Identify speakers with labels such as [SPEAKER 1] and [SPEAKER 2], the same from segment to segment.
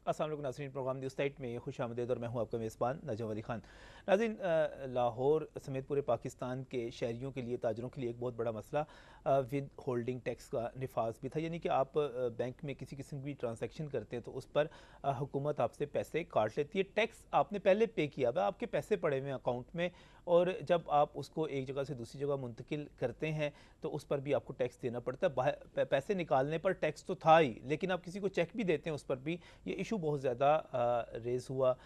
[SPEAKER 1] अस्सलाम वालेकुम नाज़रीन, प्रोग्राम न्यूज़ टाइट में खुशामदीद और मैं हूं आपका मेज़बान नजम अली खान। नाज़रीन, लाहौर समेत पूरे पाकिस्तान के शहरियों के लिए, ताजरों के लिए एक बहुत बड़ा मसला विद होल्डिंग टैक्स का निफाज भी था। यानी कि आप बैंक में किसी किस्म की ट्रांसैक्शन करते हैं तो उस पर हुकूमत आपसे पैसे काट लेती है। टैक्स आपने पहले पे किया हुआ, आपके पैसे पड़े हुए हैं अकाउंट में, और जब आप उसको एक जगह से दूसरी जगह मुंतकिल करते हैं तो उस पर भी आपको टैक्स देना पड़ता है। पैसे निकालने पर टैक्स तो था ही, लेकिन आप किसी को चेक भी देते हैं उस पर भी ये इशू बहुत ज़्यादा रेज़ हुआ।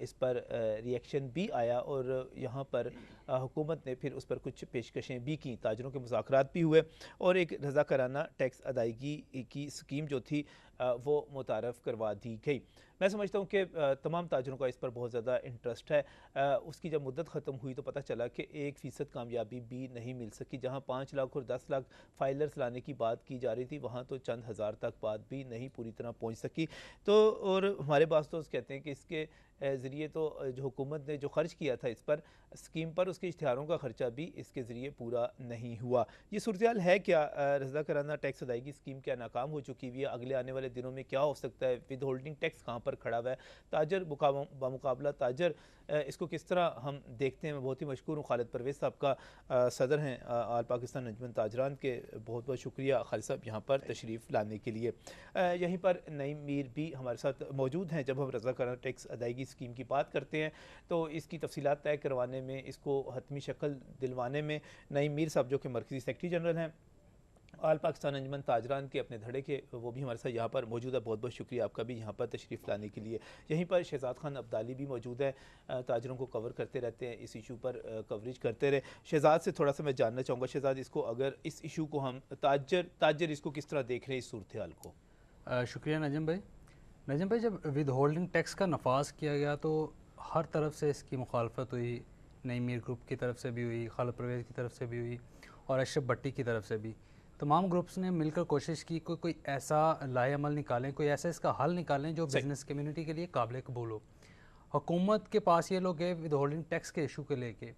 [SPEAKER 1] इस पर रिएक्शन भी आया और यहाँ पर हुकूमत ने फिर उस पर कुछ पेशकशें भी की, ताजरों के मुज़ाकरात भी हुए और एक रज़ाकाराना टैक्स अदायगी की स्कीम जो थी वो मुतारफ़ करवा दी गई। मैं समझता हूँ कि तमाम ताजरों का इस पर बहुत ज़्यादा इंटरेस्ट है। उसकी जब मुद्दत ख़त्म हुई तो पता चला कि 1% कामयाबी भी नहीं मिल सकी। जहाँ 5 लाख और 10 लाख फाइलर्स लाने की बात की जा रही थी, वहाँ तो चंद हज़ार तक बात भी नहीं पूरी तरह पहुँच सकी। तो और हमारे पास तो कहते हैं कि इसके ज़रिए तो जो हुकूमत ने जो ख़र्च किया था इस पर स्कीम पर, उसके इश्तिहारों का ख़र्चा भी इसके ज़रिए पूरा नहीं हुआ। ये सूरत है क्या? रज़ाकाराना टैक्स अदायगी स्कीम क्या नाकाम हो चुकी हुई है? अगले आने वाले दिनों में क्या हो सकता है? विद होल्डिंग टैक्स कहाँ पर खड़ा हुआ है? ताजर बामुकाबला ताजर इसको किस तरह हम देखते हैं? मैं बहुत ही मशकूर हूँ, खालिद परवेज़ साहब का सदर हैं आल पाकिस्तान अंजुमन ताजरान के, बहुत बहुत शुक्रिया खालिद साहब यहाँ पर तशरीफ़ लाने के लिए। यहीं पर नईम मीर भी हमारे साथ मौजूद हैं। जब हम रज़ाकाराना टैक्स अदायगी स्कीम की बात करते हैं तो इसकी तफसीलात तय करवाने में, इसको हतमी शक्ल दिलवाने में नईम मीर साहब जो कि मरकज़ी सेक्रेटरी जनरल हैं आल पाकिस्तान अंजुमन ताजरान के अपने धड़े के, वो भी हमारे साथ यहाँ पर मौजूद है। बहुत बहुत शुक्रिया आपका भी यहाँ पर तशरीफ़ लाने के लिए। यहीं पर शहजाद खान अब्दाली भी मौजूद है, ताजरों को कवर करते रहते हैं, इस इशू पर कवरेज करते रहे। शहजाद से थोड़ा सा मैं जानना चाहूँगा, शहजाद, इसको अगर इस इशू को हम ताजर इसको किस तरह देख रहे हैं इस सूरत हाल को?
[SPEAKER 2] शुक्रिया नजम भाई, जब विद होल्डिंग टैक्स का नफाज किया गया तो हर तरफ से इसकी मुखालफत हुई। नई मीर ग्रुप की तरफ से भी हुई, खालिद परवेज़ की तरफ से भी हुई और अशरफ भट्टी की तरफ से भी। तमाम ग्रुप्स ने मिलकर कोशिश की कोई ऐसा लाएअमल निकालें, कोई ऐसा इसका हल निकालें जो बिज़नेस कम्युनिटी के लिए काबिल कबूल हो। हुकूमत के पास ये लोग गए विद होल्डिंग टैक्स के इशू के लेके।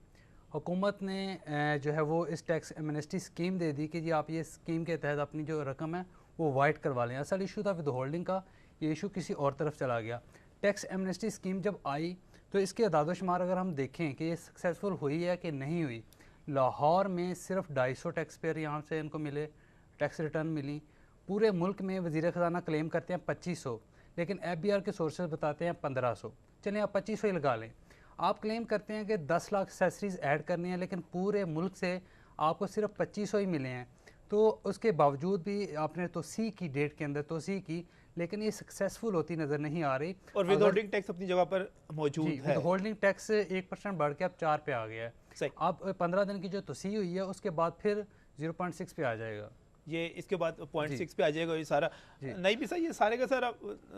[SPEAKER 2] हुकूमत ने जो है वो इस टैक्स एमनेस्टी स्कीम दे दी कि जी आप ये स्कीम के तहत अपनी जो रकम है वो वाइट करवा लें। असल इशू था विद होल्डिंग का, ये इशू किसी और तरफ चला गया। टैक्स एमनेस्टी स्कीम जब आई तो इसके अदाद-ओ-शुमार अगर हम देखें कि ये सक्सेसफुल हुई है कि नहीं हुई, लाहौर में सिर्फ 250 टैक्स पेयर यहाँ से इनको मिले, टैक्स रिटर्न मिली। पूरे मुल्क में वज़ीर ख़ज़ाना क्लेम करते हैं 2500, लेकिन FBR के सोर्सेज बताते हैं 1500। चलें आप 2500 ही लगा लें। आप क्लेम करते हैं कि 10 लाख एक्सेसरीज़ ऐड करनी है, लेकिन पूरे मुल्क से आपको सिर्फ 2500 ही मिले हैं। तो उसके बावजूद भी आपने तोसी की, डेट के अंदर तोसी की, लेकिन ये सक्सेसफुल होती नज़र नहीं आ रही।
[SPEAKER 1] और विद होल्डिंग टैक्स अपनी जगह पर मौजूद है।
[SPEAKER 2] विद होल्डिंग टैक्स 1% बढ़ के अब 4 पे आ गया है। अब 15 दिन की जो तोसी हुई है उसके बाद फिर 0.6 पे आ जाएगा,
[SPEAKER 1] ये इसके बाद 0.6 पे आ जाएगा। ये सारा नहीं भी सही, ये सारे का सारा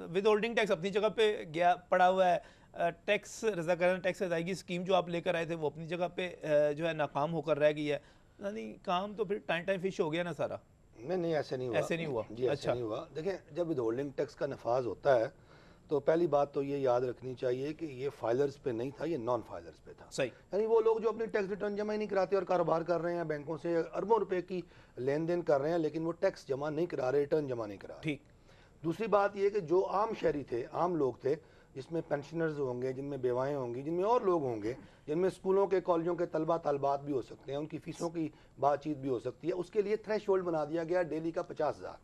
[SPEAKER 1] विद होल्डिंग टैक्स अपनी जगह पे गया पड़ा हुआ है। टैक्स रज़ाकाराना टैक्स अदायगी स्कीम जो आप लेकर आए थे वो अपनी जगह पे जो है नाकाम होकर रह गई है। यानी काम तो फिर टाइम फिश हो गया ना सारा।
[SPEAKER 3] नहीं, ऐसे नहीं हुआ।
[SPEAKER 1] ऐसे नहीं हुआ
[SPEAKER 3] जी, ऐसे
[SPEAKER 1] अच्छा
[SPEAKER 3] नहीं हुआ। देखें, जब विद होल्डिंग टैक्स का नफाज होता है तो पहली बात तो ये याद रखनी चाहिए कि ये फाइलर्स पे नहीं था, ये नॉन फाइलर्स पे था।
[SPEAKER 1] सही,
[SPEAKER 3] यानी वो लोग जो अपनी टैक्स रिटर्न जमा ही नहीं कराते और कारोबार कर रहे हैं, बैंकों से अरबों रुपए की लेन देन कर रहे हैं, लेकिन वो टैक्स जमा नहीं करा रहे, रिटर्न जमा नहीं करा रहे।
[SPEAKER 1] ठीक।
[SPEAKER 3] दूसरी बात ये कि जो आम शहरी थे, आम लोग थे, जिसमें पेंशनर्स होंगे, जिनमें बेवाएँ होंगी, जिनमें और लोग होंगे, जिनमें स्कूलों के कॉलेजों के तलबा तलबात भी हो सकते हैं, उनकी फ़ीसों की बातचीत भी हो सकती है। उसके लिए थ्रेश होल्ड बना दिया गया डेली का 50,000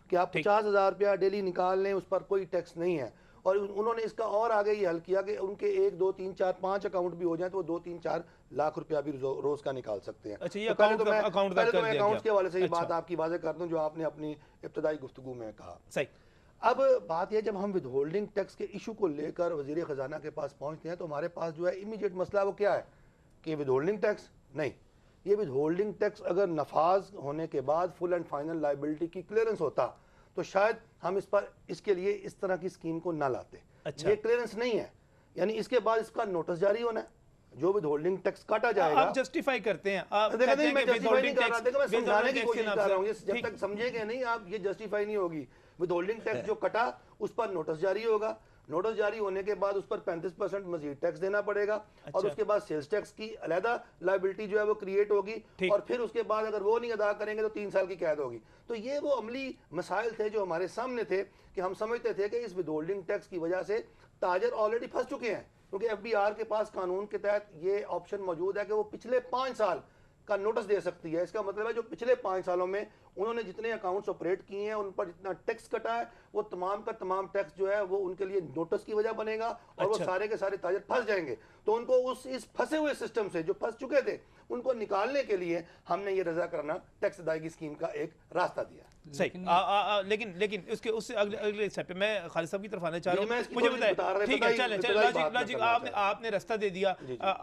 [SPEAKER 3] कि आप 50,000 रुपया डेली निकाल लें, उस पर कोई टैक्स नहीं है। और उन्होंने इसका और आगे ये हल किया कि उनके 1, 2, 3, 4, 5 अकाउंट भी हो जाए तो वो 2, 3, 4 लाख रुपया भी रोज का निकाल सकते हैं।
[SPEAKER 1] अच्छा, ये
[SPEAKER 3] तो पहले तो मैं
[SPEAKER 1] अकाउंट
[SPEAKER 3] के हवाले से ये बात आपकी वाज़ेह कर दूं जो आपने अपनी इब्तदाई गुफ्तगू में कहा।
[SPEAKER 1] सही।
[SPEAKER 3] अब बात यह, जब हम विद होल्डिंग टैक्स के इशू को लेकर वज़ीर ख़जाना के पास पहुंचते हैं तो हमारे पास जो है इमीडिएट मसला वो क्या है कि विद होल्डिंग टैक्स नहीं, ये विद होल्डिंग टैक्स अगर नफाज होने के बाद फुल एंड फाइनल लाइबिलिटी की क्लियरेंस होता तो शायद हम इसके लिए इस तरह की स्कीम को ना लाते।
[SPEAKER 1] अच्छा।
[SPEAKER 3] ये क्लियरेंस नहीं है, यानी इसके बाद इसका नोटिस जारी होना है जो विद होल्डिंग टैक्स काटा जाएगा।
[SPEAKER 1] आप जस्टिफाई करते हैं, आप
[SPEAKER 3] देखो नहीं, मैं जस्टिफाई नहीं कर रहा, देखो मैं
[SPEAKER 1] विद
[SPEAKER 3] समझाने
[SPEAKER 1] होल्डिंग
[SPEAKER 3] की
[SPEAKER 1] टैक्स
[SPEAKER 3] कोशिश
[SPEAKER 1] के नाम
[SPEAKER 3] कर रहा हूँ।
[SPEAKER 1] से।
[SPEAKER 3] जब तक समझेंगे नहीं आप, ये जस्टिफाई नहीं होगी। विद होल्डिंग टैक्स जो कटा उस पर नोटिस जारी होगा, नोटिस जारी होने के बाद उस पर 35% मजीद टैक्स देना पड़ेगा और उसके बाद सेल्स टैक्स की अलहदा लाइबिलिटी जो है वो क्रिएट होगी और फिर उसके बाद अगर वो नहीं अदा करेंगे तो 3 साल की कैद होगी। तो ये वो अमली मसाइल थे जो हमारे सामने थे कि हम समझते थे कि इस विदहोल्डिंग टैक्स की वजह से ताजर ऑलरेडी फंस चुके हैं, क्योंकि FBR के पास कानून के तहत ये ऑप्शन मौजूद है कि वो पिछले 5 साल का नोटिस दे सकती है। इसका मतलब है जो पिछले 5 सालों में उन्होंने जितने अकाउंट्स ऑपरेट किए हैं उन पर जितना टैक्स कटा है वो तमाम का तमाम टैक्स जो है वो उनके लिए नोटिस की वजह बनेगा और वो सारे के सारे ताजर फंस जाएंगे। तो उनको इस फंसे हुए सिस्टम से जो फंस चुके थे उनको निकालने के लिए हमने ये रजा करना टैक्स अदायगी स्कीम का एक रास्ता दिया।
[SPEAKER 1] सही, लेकिन उससे अगले स्टेप पे मैं खालिद साहब की तरफ आना चाह रहा हूँ। मुझे बताएं, ठीक है, चले लॉजिक आपने रास्ता दे दिया,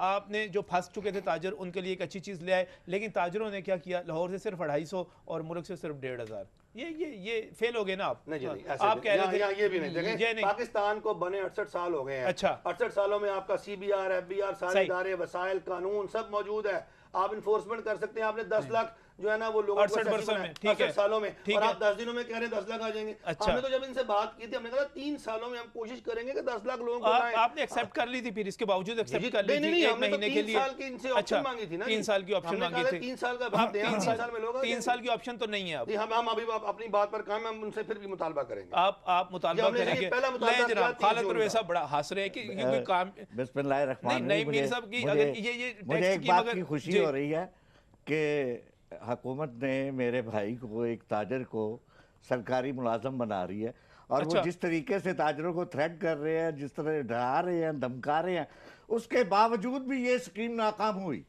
[SPEAKER 1] आपने जो फंस चुके थे ताजर उनके लिए एक अच्छी चीज ले आए, लेकिन ताजरों ने क्या किया, लाहौर से सिर्फ 250 और मुल्क से सिर्फ 1500। ये फेल हो गए ना आप?
[SPEAKER 3] नहीं,
[SPEAKER 1] आप कह रहे थे
[SPEAKER 3] ये भी नहीं देखें, पाकिस्तान को बने 68 साल हो गए हैं।
[SPEAKER 1] अच्छा,
[SPEAKER 3] 68 सालों में आपका CBR FBR सारे इदारे वसाइल कानून सब मौजूद है, आप इन्फोर्समेंट कर सकते हैं। आपने 10 लाख जो है ना वो लोगों को 68 सालों में और आप 10 दिनों में कह रहे हैं 10 लाख आ जाएंगे।
[SPEAKER 1] अच्छा।
[SPEAKER 3] हमने तो जब इनसे बात की थी हमने कहा 3 सालों में हम कोशिश करेंगे कि 10 लाख लोगों को
[SPEAKER 1] आपने एक्सेप्ट कर ली थी, फिर इसके बावजूद एक्सेप्ट कर ली थी
[SPEAKER 3] नहीं,
[SPEAKER 1] एक महीने के लिए।
[SPEAKER 3] 3 साल की इनसे ऑप्शन मांगी थी ना,
[SPEAKER 1] 3 साल की ऑप्शन मांगी थी।
[SPEAKER 3] 3 साल का बात है, 3 साल में लोग
[SPEAKER 1] 3 साल की ऑप्शन तो नहीं है अब।
[SPEAKER 3] हम अभी अपनी बात पर काम, हम उनसे फिर भी मुतालबा करेंगे।
[SPEAKER 1] आप मुतालबा करेंगे? नहीं जनाब, खालिद परवेज़ साहब बड़ा हंस रहे हैं कि कोई काम नहीं मीर साहब की अगर ये
[SPEAKER 4] मुझे एक बात की खुशी हो रही है कि हुकूमत ने मेरे भाई को, एक ताजर को सरकारी मुलाजम बना रही है और वो जिस तरीके से ताजरों को थ्रेट कर रहे हैं, जिस तरह डरा रहे हैं, धमका रहे हैं, उसके बावजूद भी ये स्कीम नाकाम हुई।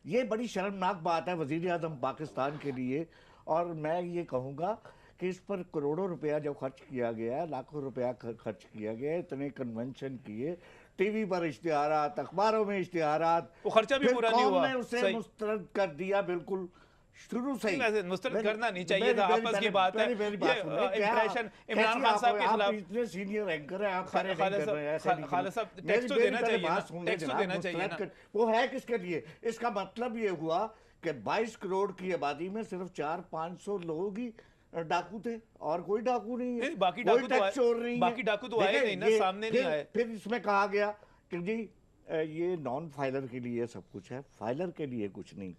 [SPEAKER 4] ये बड़ी शर्मनाक बात है वज़ीर आज़म पाकिस्तान के लिए। और मैं ये कहूँगा कि इस पर करोड़ों रुपया जो खर्च किया गया, लाखों रुपया खर्च किया गया, इतने कन्वेंशन किए, टीवी पर इश्तिहारात, अखबारों में इश्तिहारात,
[SPEAKER 1] वो खर्चा भी पूरा नहीं हुआ,
[SPEAKER 4] उसे मुस्तरद कर दिया बिल्कुल शुरू से ही।
[SPEAKER 1] मुस्तरद करना नहीं चाहिए था, आपस की बात है। इंप्रेशन इमरान खान साहब के खिलाफ,
[SPEAKER 4] इतने सीनियर एंकर हैं आप,
[SPEAKER 1] खालिद साहब टैक्स तो देना चाहिए ना, टैक्स तो देना चाहिए ना।
[SPEAKER 4] वो है किसके लिए? इसका मतलब ये हुआ कि 22 करोड़ की आबादी में सिर्फ 400-500 लोग ही डाकू थे और कोई डाकू नहीं है,
[SPEAKER 1] बाकी डाकू
[SPEAKER 4] टैक्स चोर नहीं है।
[SPEAKER 1] बाकी डाकू तो आए नहीं ना, सामने नहीं आए।
[SPEAKER 4] फिर इसमें कहा गया कि जी ये नॉन फाइलर के लिए सब कुछ है, फाइलर के लिए कुछ नहीं।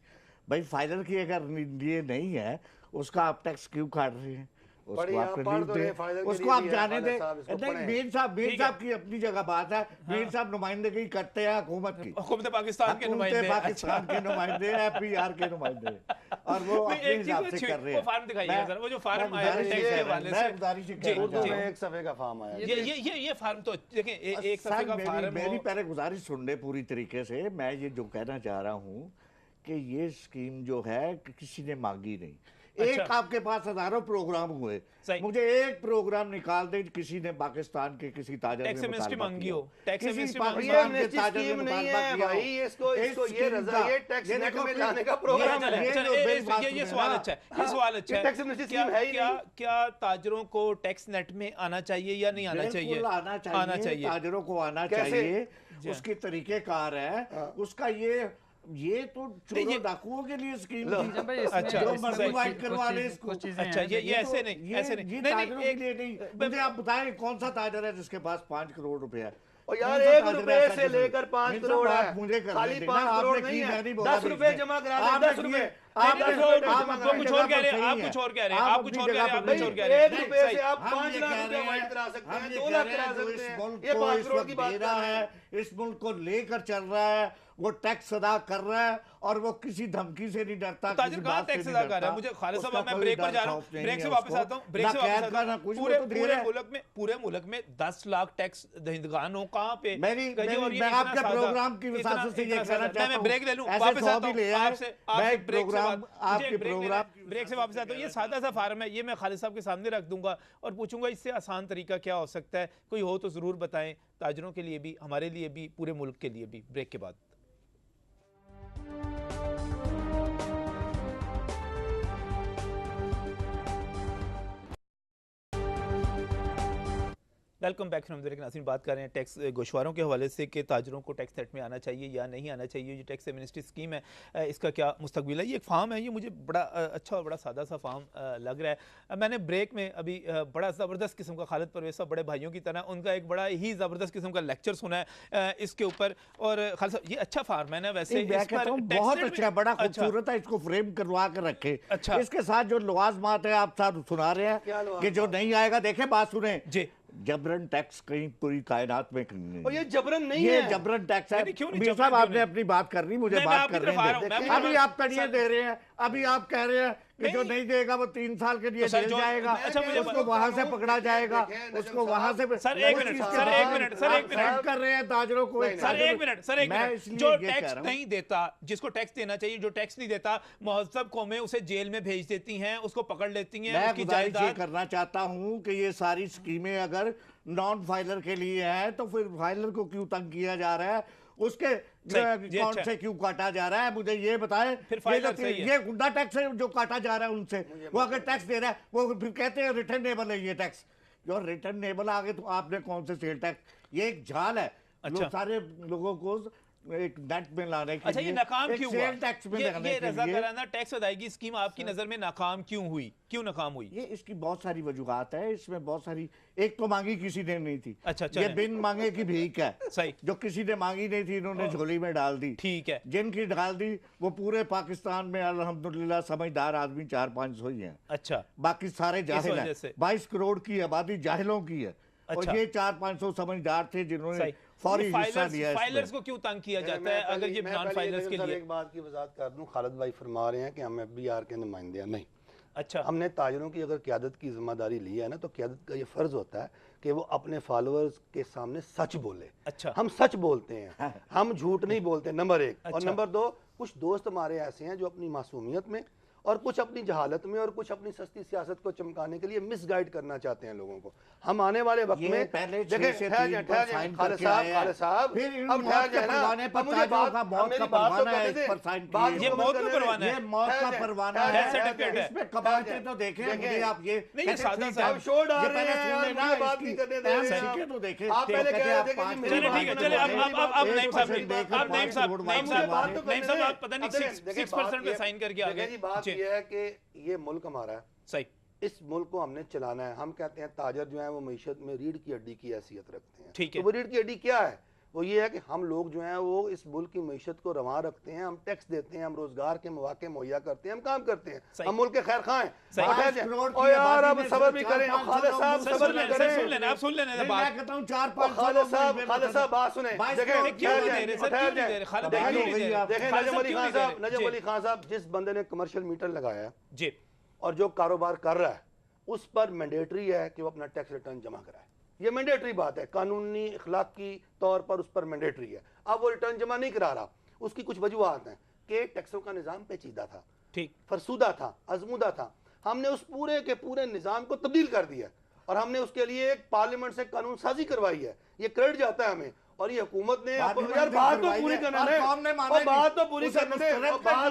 [SPEAKER 4] भाई फाइलर की अगर ये नहीं है उसका आप टैक्स क्यों काट रहे हैं? उसको आप रिलीफ दें, उसको आप जाने दें। नहीं, मीर साहब की अपनी जगह बात है। मीर साहब नुमाइंदगी करते हैं हुकूमत की,
[SPEAKER 1] हुकूमत पाकिस्तान के नुमाइंदे,
[SPEAKER 4] पाकिस्तान के नुमाइंदे, FBR के नुमाइंदे, और वो अपने हिसाब से कर रहे हैं।
[SPEAKER 1] वो फार्म दिखाइएगा जरा, वो जो फार्म आया है टैक्स के हवाले से,
[SPEAKER 4] गुजारिश कर
[SPEAKER 3] उर्दू में एक सफे का फार्म आया।
[SPEAKER 1] ये फार्म तो देखें, एक सफे का फार्म।
[SPEAKER 4] मेरी पहले गुजारिश सुन ले पूरी तरीके से। मैं ये जो कहना चाह रहा हूँ कि ये स्कीम जो है किसी ने मांगी नहीं। एक आपके पास हजारों प्रोग्राम हुए, मुझे एक प्रोग्राम निकाल दे किसी ने पाकिस्तान के किसी ताजर
[SPEAKER 1] टैक्स एमनेस्टी मांगी हो। टैक्स
[SPEAKER 3] एमनेस्टी नहीं है भाई, इसको ये रजा, ये टैक्स नेट में लाने का प्रोग्राम है।
[SPEAKER 1] ये सवाल अच्छा है, ये सवाल अच्छा है। टैक्स एमनेस्टी स्कीम है ही नहीं। क्या ताजरों को टैक्स नेट में आना चाहिए या नहीं आना चाहिए?
[SPEAKER 4] आना चाहिए, ताजरों को आना चाहिए। उसके तरीकेकार है उसका। ये तो चोरों डाकुओं के लिए स्कीम थी।
[SPEAKER 1] अच्छा,
[SPEAKER 4] जो मर्जी वाइट करवा ले इसको।
[SPEAKER 1] अच्छा, ये ऐसे नहीं, ऐसे नहीं,
[SPEAKER 4] ताजरों के लिए नहीं। मुझे आप बताएं कौन सा ताजर है जिसके पास 5 करोड़ रुपए है?
[SPEAKER 3] और यार 1 रुपए से लेकर 5 करोड़ है,
[SPEAKER 4] मुझे
[SPEAKER 3] खाली 5 करोड़ नहीं है, 10 रुपए जमा करा दे, 10 रुपए।
[SPEAKER 1] आप कुछ और कह रहे हैं, आप कुछ और कह रहे हैं, आप कुछ और कह रहे हैं, आप कुछ और कह रहे हैं।
[SPEAKER 3] 1 रुपए से आप 5 लाख रुपए वाइट करा सकते हैं, 2 लाख करा सकते हैं। ये 5 करोड़ की बात
[SPEAKER 4] है। इस मुल्क को लेकर चल रहा है, वो टैक्स अदा कर रहा है और वो किसी धमकी से नहीं डरता।
[SPEAKER 1] ताजिर कहाँ टैक्स अदा कर रहा है? मुझे खालिद साहब, मैं ब्रेक पर जा रहा हूँ, ब्रेक से वापस आता हूँ, ब्रेक से वापस आता हूँ। पूरे मुल्क में 10 लाख टैक्स दहिंदगान हो, कहाँ पे?
[SPEAKER 4] मैं आपके प्रोग्राम की वजह से ये कहना चाहता हूं,
[SPEAKER 1] मैं ब्रेक ले लूं, वापस आता हूं आपसे, ब्रेक से वापस आता हूं। ये सादा सा फार्म है, ये मैं खालिद साहब के सामने रख दूंगा और पूछूंगा इससे आसान तरीका क्या हो सकता है? कोई हो तो जरूर बताएं, ताजरों के लिए भी, हमारे लिए भी, पूरे मुल्क के लिए भी। ब्रेक के बाद वेलकम बैक फ्रॉम द नाज़रीन, बात कर रहे हैं टैक्स गोशवारों के हवाले से कि ताजरों को टैक्स सेट में आना चाहिए या नहीं आना चाहिए। ये टैक्स एमनेस्टी स्कीम है, इसका क्या मुस्तकबिल है। ये एक फार्म है, ये मुझे बड़ा अच्छा और बड़ा सादा सा फार्म लग रहा है। मैंने ब्रेक में अभी बड़ा ज़बरदस्त किस्म का खालिद परवेज़ साहब बड़े भाइयों की तरह उनका एक बड़ा ही ज़बरदस्त किस्म का लेक्चर सुना है इसके ऊपर। और खालिद साहब ये अच्छा फार्म है ना, वैसे
[SPEAKER 4] बहुत अच्छा, बड़ा खूबसूरत है, इसको फ्रेम करवा कर रखे।
[SPEAKER 1] अच्छा,
[SPEAKER 4] इसके साथ जो लवाजमात है आप साथ सुना रहे हैं कि जो नहीं आएगा, देखे बात सुने
[SPEAKER 1] जी,
[SPEAKER 4] जबरन टैक्स कहीं पूरी कायनात में
[SPEAKER 3] और ये जबरन नहीं
[SPEAKER 4] ये
[SPEAKER 3] है,
[SPEAKER 4] जबरन टैक्स है।
[SPEAKER 1] क्यों नहीं,
[SPEAKER 4] मीर साहब आपने अपनी बात करनी, मुझे बात करने दें। अभी आप करिए दे रहे हैं, अभी आप कह रहे हैं कि जो नहीं देगा वो 3 साल के लिए जेल जाएगा, उसको वहां से पकड़ा जाएगा, उसको वहां से।
[SPEAKER 1] सर एक मिनट
[SPEAKER 4] कर रहे हैं ताजरों को।
[SPEAKER 1] सर एक मिनट, जो टैक्स नहीं देता, जिसको टैक्स देना चाहिए, जो टैक्स नहीं देता, महज़ब कौमें उसे जेल में भेज देती हैं, उसको पकड़ लेती हैं।
[SPEAKER 4] मैं गुजारिश ये करना चाहता हूं कि ये सारी स्कीमें अगर नॉन फाइलर के लिए है तो फिर फाइलर को क्यों तंग किया जा रहा है, उसके कौन से क्यों काटा जा रहा है, मुझे ये बताएं। ये गुंडा टैक्स है जो काटा जा रहा है उनसे, वो अगर टैक्स दे रहा है वो फिर कहते हैं रिटर्नेबल है ये टैक्स। जो रिटर्नेबल आगे तो आपने कौन से सेल टैक्स, ये एक जाल है। अच्छा, सारे लोगों को एक नेट में लाने के लिए।
[SPEAKER 1] ये नाकाम क्यों हुआ?
[SPEAKER 4] टैक्स में
[SPEAKER 1] ये रज़ाकाराना टैक्स अदायगी स्कीम आपकी नजर में नाकाम क्यों हुई, क्यों नाकाम हुई?
[SPEAKER 4] ये इसकी बहुत सारी वजूहात है, इसमें बहुत सारी, एक तो मांगी किसी ने नहीं थी।
[SPEAKER 1] अच्छा,
[SPEAKER 4] ये बिन मांगे की भीख है।
[SPEAKER 1] सही,
[SPEAKER 4] जो किसी ने मांगी नहीं थी इन्होंने झोली में डाल दी।
[SPEAKER 1] ठीक है,
[SPEAKER 4] जिनकी डाल दी वो पूरे पाकिस्तान में अल्हम्दुलिल्लाह समझदार आदमी 4-5 ही हैं।
[SPEAKER 1] अच्छा,
[SPEAKER 4] बाकी सारे जाहिल हैं। 22 करोड़ की आबादी जाहिलों की है।
[SPEAKER 1] अच्छा।
[SPEAKER 4] और ये 400-500 समझदार थे जिन्होंने फौरी हिस्सा दिया।
[SPEAKER 1] फाइलर्स को क्यों तंग किया जाता है अगर ये नॉन फाइलर्स के लिए?
[SPEAKER 3] एक बात की वजाहत कर दूं, खालिद भाई फरमा रहे हैं कि हम FBR के नुमाइंदे हैं, नहीं।
[SPEAKER 1] अच्छा,
[SPEAKER 3] हमने ताजरों की अगर क़यादत की जिम्मेदारी ली है ना, तो क़यादत का ये फ़र्ज़ होता है कि वो अपने फॉलोअर्स के सामने सच बोले।
[SPEAKER 1] अच्छा,
[SPEAKER 3] हम सच बोलते हैं, हम झूठ नहीं बोलते, नंबर 1। और
[SPEAKER 1] अच्छा।
[SPEAKER 3] नंबर 2, कुछ दोस्त हमारे ऐसे हैं जो अपनी मासूमियत में और कुछ अपनी जहालत में और कुछ अपनी सस्ती सियासत को चमकाने के लिए मिसगाइड करना चाहते हैं लोगों को। हम आने वाले वक्त में
[SPEAKER 4] पहले
[SPEAKER 3] देखें, ठहर जाए खालिद साहब, अब ठहर जाए ना, मुझे बात, मेरी बात तो करने दें।
[SPEAKER 1] ये मौत का परवाना है,
[SPEAKER 4] ये मौत का परवाना है,
[SPEAKER 1] सर्टिफिकेट है।
[SPEAKER 4] इसमें कबाते तो देखें मुझे आप ये
[SPEAKER 1] नहीं, सादा सा
[SPEAKER 3] आप शो डाल रहे हैं, मुझे बात नहीं करने दे रहे हैं।
[SPEAKER 4] तो देखें
[SPEAKER 3] आप पहले कह रहे थे कि मेरी
[SPEAKER 1] चलिए ठीक है, चलिए अब नईम साहब
[SPEAKER 3] बात
[SPEAKER 1] आप पता नहीं 6% पे साइन करके आ गए।
[SPEAKER 3] बात ये है कि ये मुल्क हमारा है,
[SPEAKER 1] सही,
[SPEAKER 3] इस मुल्क को हमने चलाना है। हम कहते हैं ताजर जो है वो मईशत में रीढ़ की हड्डी की हैसियत रखते हैं।
[SPEAKER 1] ठीक है,
[SPEAKER 3] तो वो रीढ़ की हड्डी क्या है? वो ये है कि हम लोग जो हैं वो इस मुल्क की मईशत को रवां रखते हैं, हम टैक्स देते हैं, हम रोजगार के मौके मुहैया करते हैं, हम काम करते हैं, हम मुल्क के खैर खां हैं। और यार अब सबर भी करें, खालिद साहब सबर भी करें,
[SPEAKER 1] सुन लेना, आप सुन लेना
[SPEAKER 4] मैं कहता हूं 4-5
[SPEAKER 3] खालिद साहब बात सुने। देखें नजम अली खान साहब, जिस बंदे ने कमर्शियल मीटर लगाया
[SPEAKER 1] जी
[SPEAKER 3] और जो कारोबार कर रहा है उस पर मैंडेटरी है कि वो अपना टैक्स रिटर्न जमा कराए। ये मैंडेटरी बात है, कानूनी अखलाकी तौर पर उस पर मैंडेटरी है। अब वो रिटर्न जमा नहीं करा रहा, उसकी कुछ वजूहत हैं कि टैक्सों का निज़ाम पेचीदा था,
[SPEAKER 1] ठीक,
[SPEAKER 3] फरसूदा था, अजमुदा था। हमने उस पूरे के पूरे निज़ाम को तब्दील कर दिया और हमने उसके लिए एक पार्लियामेंट से कानून साजी करवाई है। ये क्रेडिट जाता है हमें। और ये हुकूमत ने यार बात तो पूरी करने दें, बात तो पूरी करने दें, बात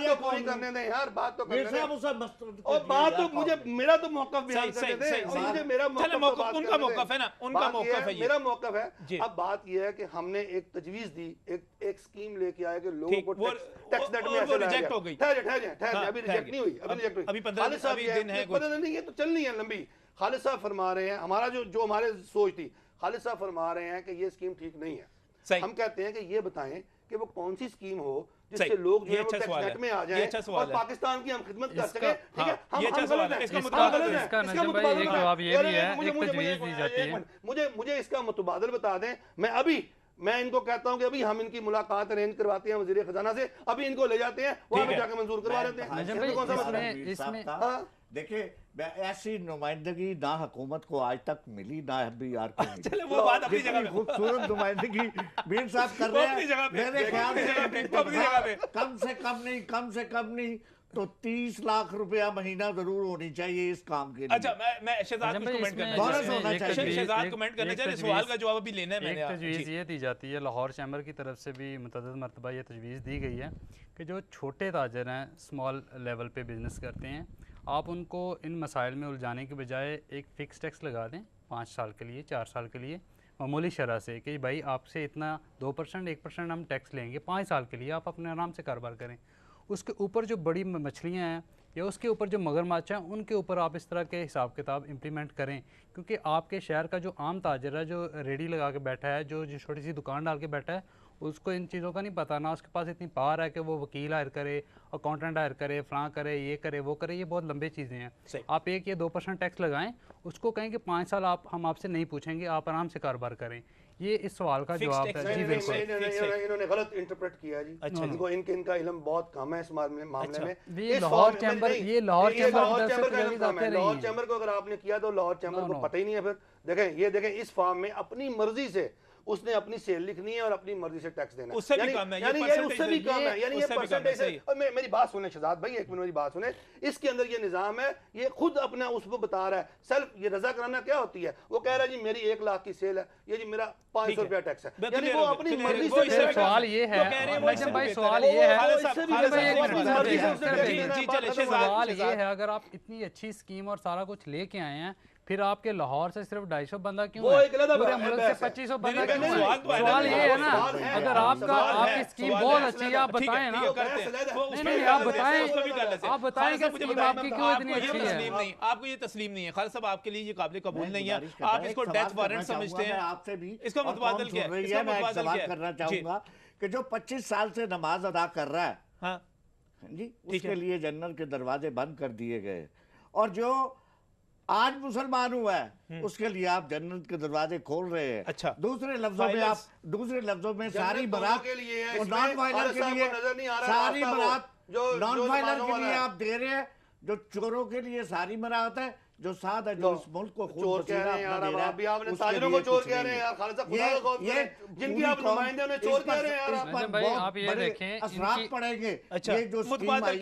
[SPEAKER 3] तो पूरी करने दें यार, बात तो करने दें। और बात तो मुझे मेरा तो मौक़िफ़ बयान करने दें, मुझे मेरा मौक़िफ़,
[SPEAKER 1] उनका मौक़िफ़ है ना, उनका मौक़िफ़ है,
[SPEAKER 3] मेरा मौक़िफ़ है। अब बात ये है कि हमने एक तजवीज़ दी, एक स्कीम लेके आए कि लोगों को टैक्स नेट में ऐसे
[SPEAKER 1] रिजेक्ट हो गई।
[SPEAKER 3] ठहर जाए, अभी रिजेक्ट नहीं हुई, अभी रिजेक्ट हुई,
[SPEAKER 1] अभी 15 दिन है,
[SPEAKER 3] पता नहीं, ये तो चलनी है लंबी। खालिद साहब फरमा रहे हैं, हमारा जो हमारे सोच थी, खालिद साहब फरमा रहे हैं कि ये स्कीम ठीक नहीं है। हम कहते हैं कि ये बताएं कि वो कौन सी स्कीम हो जिससे लोग जो है वो टैक्स नेट में आ जाएं और पाकिस्तान की हम खिदमत कर सकें। ठीक है, हम गलत हैं, इसका मुतबादल है, मुझे इसका मुतबादल बता दें। मैं इनको कहता हूं कि अभी हम इनकी मुलाकात अरेंज करवाते हैं वज़ीर खजाना से, अभी इनको ले जाते हैं, वहां पे जाकर मंजूर करवा लेते हैं। कौन सा मसला है?
[SPEAKER 4] देखिए ऐसी नुमाइंदगी ना हुकूमत को आज तक मिली, ना FBR को मिली।
[SPEAKER 1] चलो वो बात अपनी जगह पे,
[SPEAKER 4] खूबसूरत नुमाइंदगी मीर साहब कर रहे हैं। मेरे ख्याल से कम से कम नहीं तो 30 लाख रुपया महीना जरूर होनी चाहिए इस काम के लिए।
[SPEAKER 1] अच्छा, मैं शहजाद कुछ कमेंट करना चाहिए, शहजाद कमेंट करना चाहिए, सवाल का जवाब भी लेना है मैंने।
[SPEAKER 2] एक तजवीज़ ये दी जाती है, लाहौर चैम्बर की तरफ से भी मुतअद्दिद मरतबा ये तजवीज़ दी गई है कि जो छोटे ताजर हैं, स्मॉल लेवल पे बिजनेस करते हैं, आप उनको इन मसाइल में उलझाने के बजाय एक फ़िक्स टैक्स लगा दें 5 साल के लिए, 4 साल के लिए मामूली शरह से कि भाई आपसे इतना 2%, 1% हम टैक्स लेंगे 5 साल के लिए, आप अपने आराम से कारोबार करें। उसके ऊपर जो बड़ी मछलियाँ हैं या उसके ऊपर जो मगरमच्छ हैं उनके ऊपर आप इस तरह के हिसाब किताब इम्प्लीमेंट करें, क्योंकि आपके शहर का जो आम ताजर है, जो रेडी लगा के बैठा है, जो छोटी सी दुकान डाल के बैठा है, उसको इन चीज़ों का नहीं पता, ना उसके पास इतनी पावर है कि वो वकील हायर करे, अकाउंटेंट हायर करे, फ़लाँ करे, ये करे, वो करे, ये बहुत लंबे चीज़ें हैं। आप 1 या 2% टैक्स लगाएं, उसको कहें कि 5 साल हम आपसे नहीं पूछेंगे, आप आराम से कारोबार करें। ये इस सवाल का जवाब है। जी बिल्कुल,
[SPEAKER 3] इन्होंने गलत इंटरप्रेट किया जी।
[SPEAKER 1] अच्छा,
[SPEAKER 3] इनको इनका इल्म बहुत कम है इस मामले में।
[SPEAKER 2] ये लाहौर चैम्बर
[SPEAKER 3] लाहौर चैम्बर को अगर आपने किया तो लाहौर चैम्बर को पता ही नहीं है। फिर देखें इस फॉर्म में अपनी मर्जी से उसने अपनी सेल लिखनी है और अपनी मर्जी से टैक्स देना है।
[SPEAKER 1] उससे भी कम है,
[SPEAKER 3] यानी उससे भी कम है, यानी ये परसेंटेज है। और मेरी बात सुने शहजाद भाई, 1 मिनट मेरी बात सुने। इसके अंदर ये निजाम है, ये खुद अपना उसको बता रहा है। सेल्फ ये रजा कराना क्या होती है, वो कह रहा है जी मेरी 1 लाख की सेल है, ये जी मेरा 500 रुपया टैक्स है, यानी वो अपनी मर्जी से।
[SPEAKER 2] सवाल ये है नजम भाई, सवाल ये है अगर आप इतनी अच्छी स्कीम और सारा कुछ लेके आए हैं, फिर आपके लाहौर से सिर्फ 250 बंदा क्यों है, पूरे मुल्क से 2500 बंदा क्यों है? सवाल ये है ना, अगर आपकी स्कीम बहुत अच्छी है, आप बताएं ना। नहीं, आप बताएं कि स्कीम आपकी क्यों इतनी अच्छी है।
[SPEAKER 1] आपको ये तस्लीम नहीं है खालिद साहब, आपके लिए ये काबिल कबूल नहीं है, आप इसको डेथ वारंट समझते हैं।
[SPEAKER 4] आपसे भी
[SPEAKER 1] इसका मुतबादल क्या है? इसका मुतबादल क्या है?
[SPEAKER 4] करना चाहूंगा कि जो 25 साल से नमाज अदा कर रहा है,
[SPEAKER 1] हाँ
[SPEAKER 4] जी, उसके लिए जन्नत के दरवाजे बंद कर दिए गए, और जो आज मुसलमान हुआ है उसके लिए आप जन्नत के दरवाजे खोल रहे हैं।
[SPEAKER 1] अच्छा,
[SPEAKER 4] दूसरे लफ्जों में सारी बारात
[SPEAKER 3] के लिए,
[SPEAKER 4] नॉन वायलर के लिए, सारी बारात नॉन वायलर के लिए आप दे रहे हैं। जो चोरों के लिए सारी बारात है, जो साथ है, जो इस मुल्क को
[SPEAKER 3] चोर कह रहे हैं यार, अभी आपने ताजरों को चोर कह रहे हैं यार, खालिद साहब खुदा का खौफ करें, जिनकी आप नुमाइंदे उन्हें चोर कह रहे हैं यार।
[SPEAKER 4] इस पर बहुत बड़े असरात पड़ेंगे।
[SPEAKER 1] अच्छा,
[SPEAKER 4] ये जो
[SPEAKER 1] मुतबादल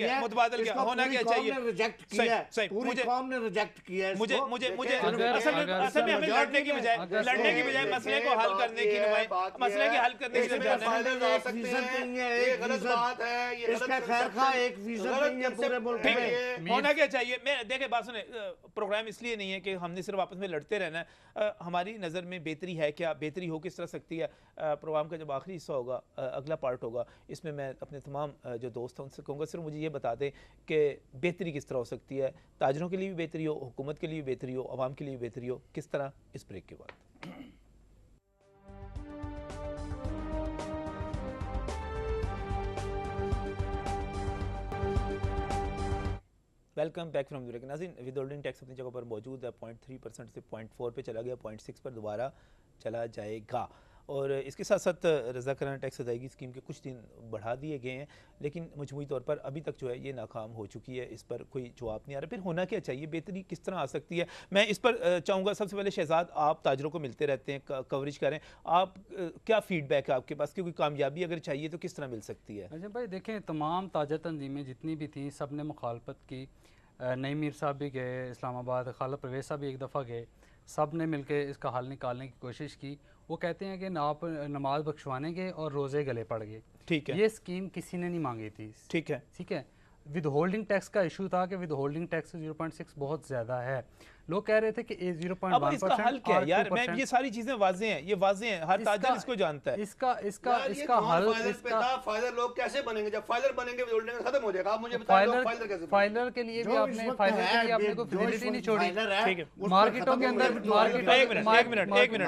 [SPEAKER 1] क्या होना क्या चाहिए?
[SPEAKER 4] रिजेक्ट किया है, पूरी कौम ने रिजेक्ट किया है।
[SPEAKER 1] मुझे असल में हमें लड़ने की बजाय मसले को हल करने की मसले के हल करने की होना क्या चाहिए। मैं देखे बात सुने, प्रोग्राम इसलिए नहीं है कि हमने सिर्फ आपस में लड़ते रहना है। हमारी नज़र में बेहतरी है क्या, बेहतरी हो किस तरह सकती है। प्रोग्राम का जब आखिरी हिस्सा होगा, अगला पार्ट होगा, इसमें मैं अपने तमाम जो दोस्त हैं उनसे कहूँगा सिर्फ मुझे ये बता दें कि बेहतरी किस तरह हो सकती है, ताजरों के लिए भी बेहतरी हो, हुकूमत के लिए भी बेहतरी हो, आवाम के लिए भी बेहतरी हो, किस तरह। इस ब्रेक के बाद वेलकम बैक फ्रॉम ब्रेक। नाज़रीन, विद होल्डिंग टैक्स अपनी जगह पर मौजूद है, 0.3% से 0.4 पे चला गया, 0.6 पर दोबारा चला जाएगा। और इसके साथ साथ रज़ा कराना टैक्स अदायगी स्कीम के कुछ दिन बढ़ा दिए गए हैं, लेकिन मजमूई तौर पर अभी तक जो है ये नाकाम हो चुकी है। इस पर कोई जवाब नहीं आ रहा। फिर होना क्या चाहिए, बेहतरी किस तरह आ सकती है, मैं इस पर चाहूँगा। सबसे पहले शहजाद, आप ताजरों को मिलते रहते हैं, कवरेज करें, आप क्या फीडबैक है आपके पास कि कोई कामयाबी अगर चाहिए तो किस तरह मिल सकती है?
[SPEAKER 2] अच्छा भाई देखें, तमाम ताजा तंजीमें जितनी भी थी सब ने मुखालफत की। नईम मीर साहब भी गए इस्लामाबाद, खालिद परवेज़ साहब भी एक दफ़ा गए, सब ने मिलकर इसका हल निकालने की कोशिश की। वो कहते हैं कि आप नमाज बख्शवाने गए और रोज़े गले पड़ गए।
[SPEAKER 1] ठीक है,
[SPEAKER 2] ये स्कीम किसी ने नहीं मांगी थी।
[SPEAKER 1] ठीक है।
[SPEAKER 2] विद होल्डिंग टैक्स का इशू था कि विद होल्डिंग टैक्स 0.6 बहुत ज़्यादा है। लोग कह रहे थे कि 0.1%
[SPEAKER 1] इसका हल क्या है यार? मैं ये सारी चीजें वाज़ेह हैं, ये वाज़ेह हैं, हर ताजिर इसको जानता है।
[SPEAKER 2] इसका हल,
[SPEAKER 3] फाइलर लोग कैसे बनेंगे? जब फाइलर बनेंगे होल्डिंग खत्म हो जाएगा। आप मुझे बताइए फाइलर कैसे?
[SPEAKER 2] फाइलर के लिए भी आपने कोई फैसिलिटी नहीं छोड़ी।
[SPEAKER 1] ठीक है,
[SPEAKER 2] मार्केटों के अंदर
[SPEAKER 1] एक मिनट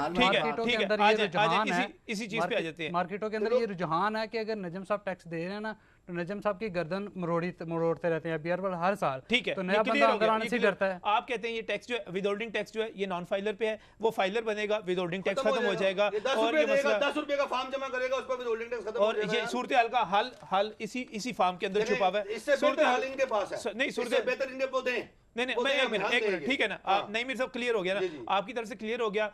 [SPEAKER 1] ठीक है, इसी चीज पे आ जाते हैं।
[SPEAKER 2] मार्केटों के अंदर ये रुझान है कि अगर नजम साहब टैक्स दे रहे हैं ना, तो नजम साहब की गर्दन मरोड़ते रहते हैं बियर हर साल।
[SPEAKER 1] ठीक है,
[SPEAKER 2] तो नया बंदा अंदर आने से डरता है।
[SPEAKER 1] आप कहते हैं ये टैक्स जो है विद होल्डिंग टैक्स जो है ये नॉन फाइलर पे है, वो फाइलर बनेगा, विद होल्डिंग टैक्स खत्म हो जाएगा, और ये मसला
[SPEAKER 3] 10 रुपए का फॉर्म जमा करेगा, उस पर विद होल्डिंग टैक्स खत्म हो जाएगा।
[SPEAKER 1] और ये सूरत हाल का हल इसी फॉर्म के अंदर छुपा हुआ है।
[SPEAKER 3] इससे बेहतर हल इनके पास है।
[SPEAKER 1] नहीं,
[SPEAKER 3] इससे बेहतर इनके को दें।
[SPEAKER 1] नहीं, मैं एक मिनट ठीक है ना, आप नहीं, मेरे सब क्लियर हो गया ना, आपकी तरफ से क्लियर हो गया।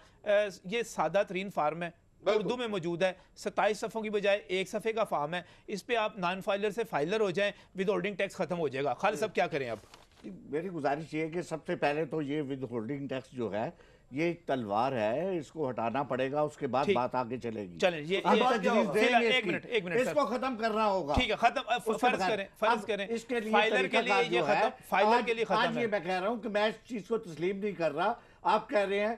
[SPEAKER 1] ये सादा तरीन फार्म है, उर्दू में मौजूद है, 27 सफ़ों की बजाय 1 सफ़े का फार्म है। इस पे आप नॉन फाइलर से फाइलर हो जाएं, विद होल्डिंग टैक्स खत्म हो जाएगा। खालिद साहब क्या करें अब?
[SPEAKER 4] मेरी गुजारिश ये है कि सबसे पहले तो ये विद होल्डिंग टैक्स जो है ये एक तलवार है, इसको हटाना पड़ेगा, उसके बाद बात आगे चलेगी।
[SPEAKER 1] चलें, ये एक मिनट
[SPEAKER 4] इसको खत्म करना होगा।
[SPEAKER 1] ठीक है, खत्म फर्ज करें
[SPEAKER 4] इसके लिए
[SPEAKER 1] फाइलर के लिए ये खत्म, फाइलर के लिए खत्म
[SPEAKER 4] है। ये मैं कह रहा हूँ कि मैं इस चीज को तस्लीम नहीं कर रहा। आप कह रहे हैं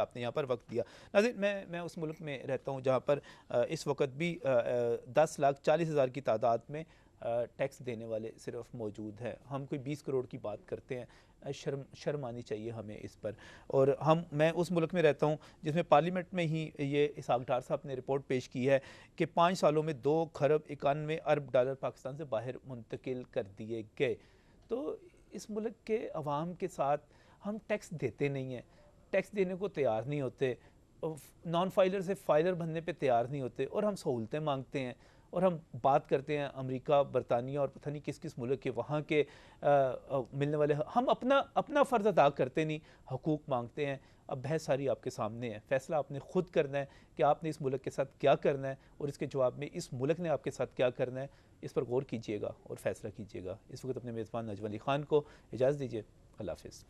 [SPEAKER 1] आपने यहाँ पर वक्त दिया। नाज़रीन, मैं उस मुल्क में रहता हूँ जहाँ पर इस वक्त भी 10,40,000 की तादाद में टैक्स देने वाले सिर्फ मौजूद है। हम कोई 20 करोड़ की बात करते हैं, शर्म आनी चाहिए हमें इस पर। और मैं उस मुल्क में रहता हूँ जिसमें पार्लियामेंट में ही ये इसहाक डार साहब ने रिपोर्ट पेश की है कि 5 सालों में 2,91,000,000 पाकिस्तान से बाहर मुंतकिल कर दिए गए। तो इस मुल्क के अवाम के साथ हम टैक्स देते नहीं हैं, टैक्स देने को तैयार नहीं होते, नॉन फाइलर से फाइलर बनने पे तैयार नहीं होते, और हम सहूलतें मांगते हैं और हम बात करते हैं अमेरिका, बरतानिया और पता नहीं किस किस मुल्क के वहाँ के मिलने वाले, हम अपना अपना फ़र्ज़ अदा करते नहीं, हकूक़ मांगते हैं। अब बहस सारी आपके सामने है, फ़ैसला आपने ख़ुद करना है कि आपने इस मुल्क के साथ क्या करना है और इसके जवाब में इस मुल्क ने आपके साथ क्या करना है। इस पर गौर कीजिएगा और फ़ैसला कीजिएगा। इस वक्त अपने मेज़बान नजम अली ख़ान को इजाज़त दीजिए। अल्लाह हाफ़िज़।